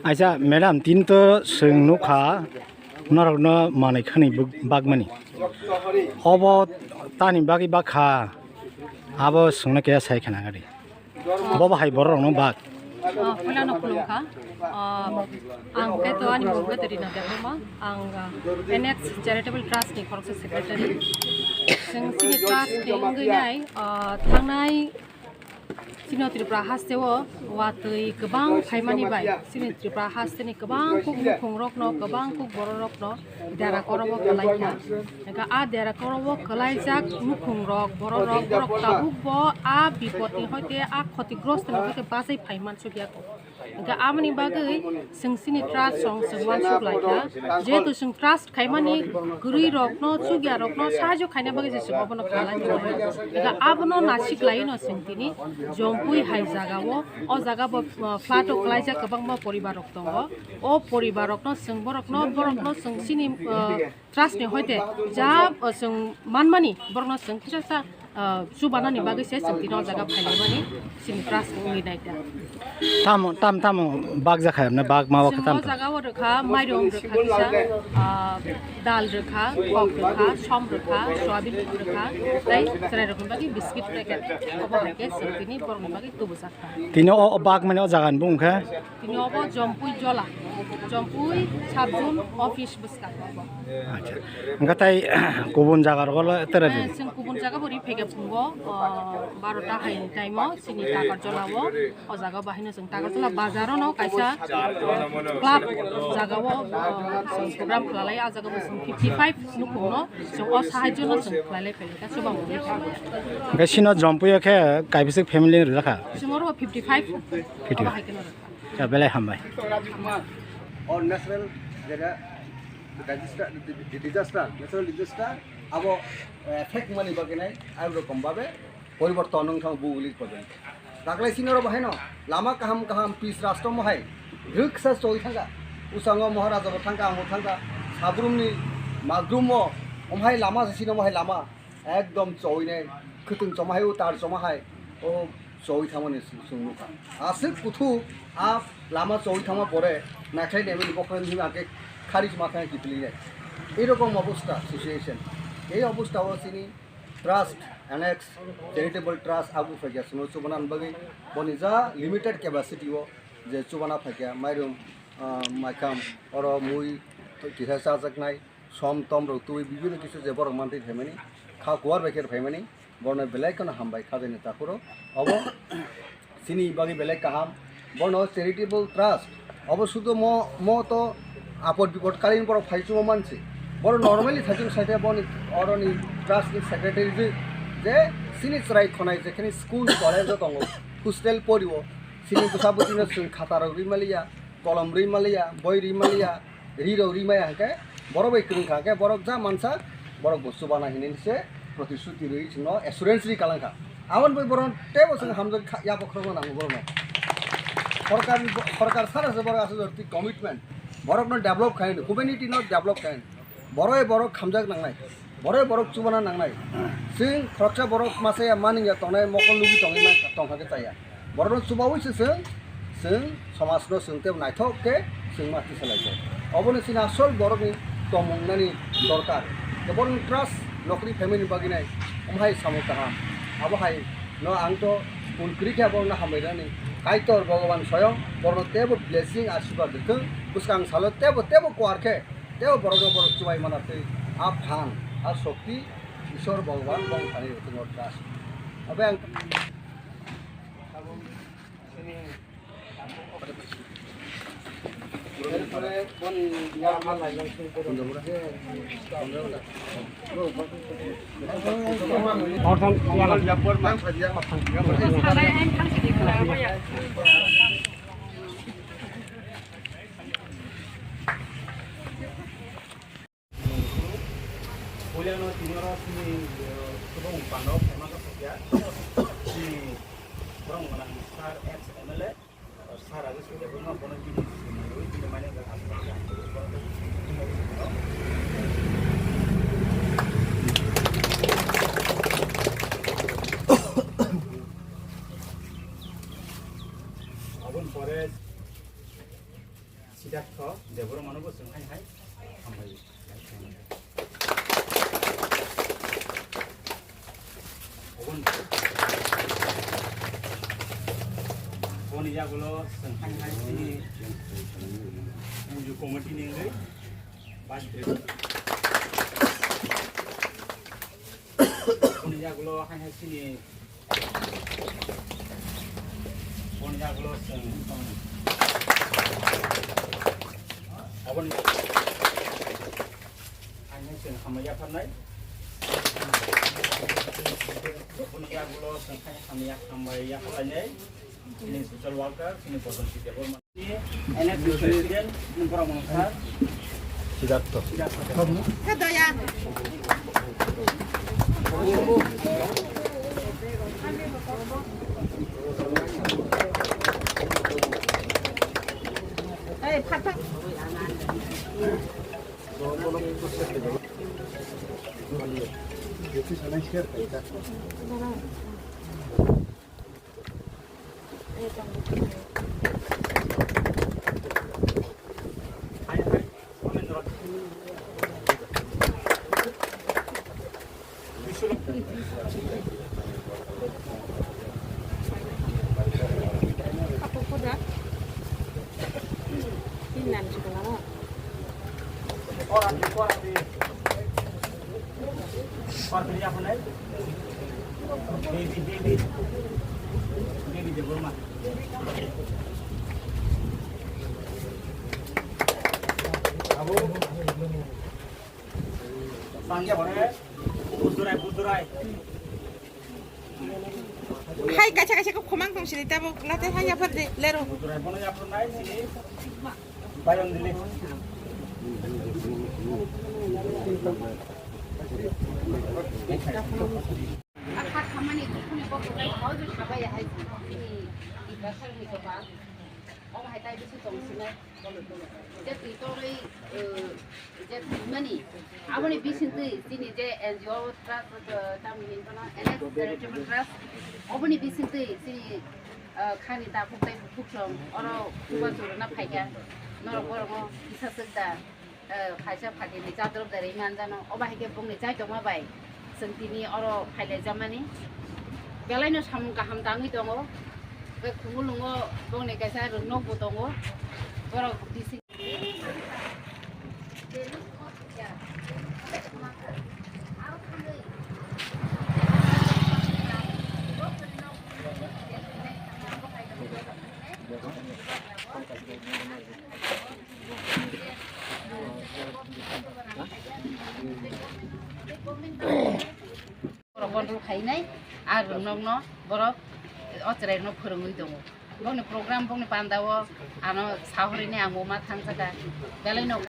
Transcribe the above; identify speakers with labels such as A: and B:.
A: Aja madam tin to sengnu kha narokno manai khani bagmani obo tani bagi bakha abo sungna ke sai khana gari bobo hai borok no bag
B: Pula no kulungka ang keto ani boga dari na demo ang Anex Charitable Trust ni korupsi secretary sing sini trust ni ngai thangnai sini Tripura hastewo watui kebang kaimani bai sini Tripura haste ni kebang kuk mukungrok no kebang kuk bororok no dara korobo kalaika naga a dara korobo kalaijak mukungrok bororok borok tabuk bo a bipoti hoite a khotigrost no hoite basai phaiman sudia ko naga amani bagai sing sini trust song singwan suk laika jetu sing trust kaimani guri rok no sugia rok no sahajo khaina bagai je bono khalai naga abono nasik laino sing tini jampuijala jagawo o jagabo flato kalaijak kebang bo poribarok tongo o poribarok no sing borok no sing sini trust ni hoite ja sing manmani borok no sing kisa subana ni bagai se sing tino jaga phailebani sini trust ni naita
A: tam bag jakha na bag mawa khatam
B: jaga wo rekha mairong rekha kisa dal rekha kok rekha som rekha soyabin rekha tai sare rokom bagi biscuit packet obo hake sini borong bagi tubu sakha
A: tino o bag mane o jagan bung kha
B: tino obo jampuijala jampui sabjun office buska
A: acha ngatai kubun jagar golo tera
B: sing kubun jaga bori phege phungo 12ta hain time sini Takarjala wo o jaga bahina sing Takarjala bazaro no kaisa club jaga wo program khalai a jaga sing 55 nukuno so o sahajo no sing khalai phele ka suba mo
A: ga sino jampuya khe kaibisik family rakha
B: simoro 55
A: ja belai hambai
C: or national disaster natural disaster abo effect mani baginai ayo rokom babe poriborton nongthang buguli poden daklai sinoro baheno lama kaham pis rashtra mohai riksa choi thanga usango maharaja bo thanga mo thanga sabrumni magrumo omhai lama sino mohai lama ekdom choine khutung chomahai utar chomahai o choi thamani sungnuka asik kuthu a lama choi thama pore naklai nemi bokhan himake খারিজ মাথায় কিপলি যায় এরকম অবস্থা situation এই অবস্থা চিনি trust annexe charitable trust আগু ফাইয়াছিল চুবানান বাকি বনিজা লিমিটেড ক্যাপাসিটিও যে চুবানা ফাইয়া মাইরুম মাইকাম অর মুই কিসা চাজাকনাই সম তম রতুই বিভিন্ন কিছু যে বড় মানতে ফেমেনি খা কুয়ার বেকের ফেমেনি বর্ণ বেলায় কেন হামবাই খাজেনি তাকুরো অব চিনি বাকি বেলায় কাহাম বর্ণ চ্যারিটেবল ট্রাস্ট অব শুধু ম তো আপদ বিপদকালীন বড় ফাইচুমো মানছে বড় নর্মালি থাকি সাইডে বনি অরনি ট্রাস্ট সেক্রেটারি যে সিনি চরাই খনাই যেখানে স্কুল কলেজ দङ হোস্টেল পড়িব সিনি গুসাবতিনো जों খাতার রিমালিয়া কলম রিমালিয়া বই রিমালিয়া রিরো রিমায়া হাকে বড় বই কিন খাকে বড় যা মানসা বড় বস্তু বানাহিনিসে প্রতিশ্রুতি রই जों এসুরেন্স রি কালাঙ্কা আवन বই বড় টেবো जों হামজ ইয়া বখরম নাঙ্গো বড় সরকার সারা যে বড় আছে ধরতি কমিটমেন্ট বরক ন ডেভেলপ খাইন কমিউনিটি ন ডেভেলপ খাইন বড়ই বড় খামজাক নাंनाय বড়ই বড় চুবানা নাंनाय जों খরচা বড় মাসে মানিয়া তনাय মকল লুবি তङै मा তংखाके जाया বড় চুবাवैसो जों समाजनो जोंते नायथके जों माथि सलायबाय अबनो सिना आसल बरनि तमंनानि दरकार बरन ट्रास्ट नखरि फेमिलि बागिनाय ओमहाय सामोताहा आबहाय न आंतो उनक्रिखा बरना हामैरानि काइतर भगवान स्वयं बरन तेबो ब्लेसिंग आशीर्वाद दिथों बुसकां सालो तेबो कुआरखे तेबो बरनो बर चुबाय मानाते आ भान आ शक्ति ईश्वर भगवान बं थानि जों ट्रास्ट अबे आं बन यार माल लाइलां अर्थन याला यापर मान फदिया माथां खालाय आं थांसिदि खालाया Poliano tinoro sini kurang pandau sama kerja si kurang mana sar ex MLA sar agak sudah punya bono jenis ini mana enggak apa
A: abon pore sidatho deboro manobo songhai hai ambai abon boniya gulo songhai hai sini ju komati ningai basre boniya gulo hai sini boniya gulo abon hanya sen hamaya panai boniya gulo songhai hamaya hamaya panai ini social worker ini potensi development ini enak presiden negara mangsa sidatto
D: Kado ya. 파파.
A: orang di partai apa nih? Baby di rumah. Abu, sangnya boleh? Budurai.
D: Hai kaca kok komang tong sini tabo late hanya perde lero.
A: Budurai boleh ya pernah sini. Bayang dili.
E: Akat kamani kuni bok kai hau ju chubai ya hai ini ibasal ni ko ba ong hai tai bisu tong sine je ti to rei je mani aboni bisin ti sini je NGO trust tam min kana Anex Charitable Trusts aboni bisin ti sini khani ta phuk tai phuk som oro kuba tur na phaiga nor bormo bisa sekda खायसा फाटिनि जाद्रब दारै मानजानो अबाहायके बुंनि जाय दङ bye जोंथिनि अर फायले जामानि बेलायनो साम गाहाम दाङै दङ बे खुमुलुङ बुंनि गायसा रनबो दङ बर दिसि बन्दल खायनाय आरो नंनो बरफ अचरायनो फोरोङै दङ बंनि प्रग्राम बंनि पान्दाव आनो साहरिनि आं अमा थांजागा बेलायनो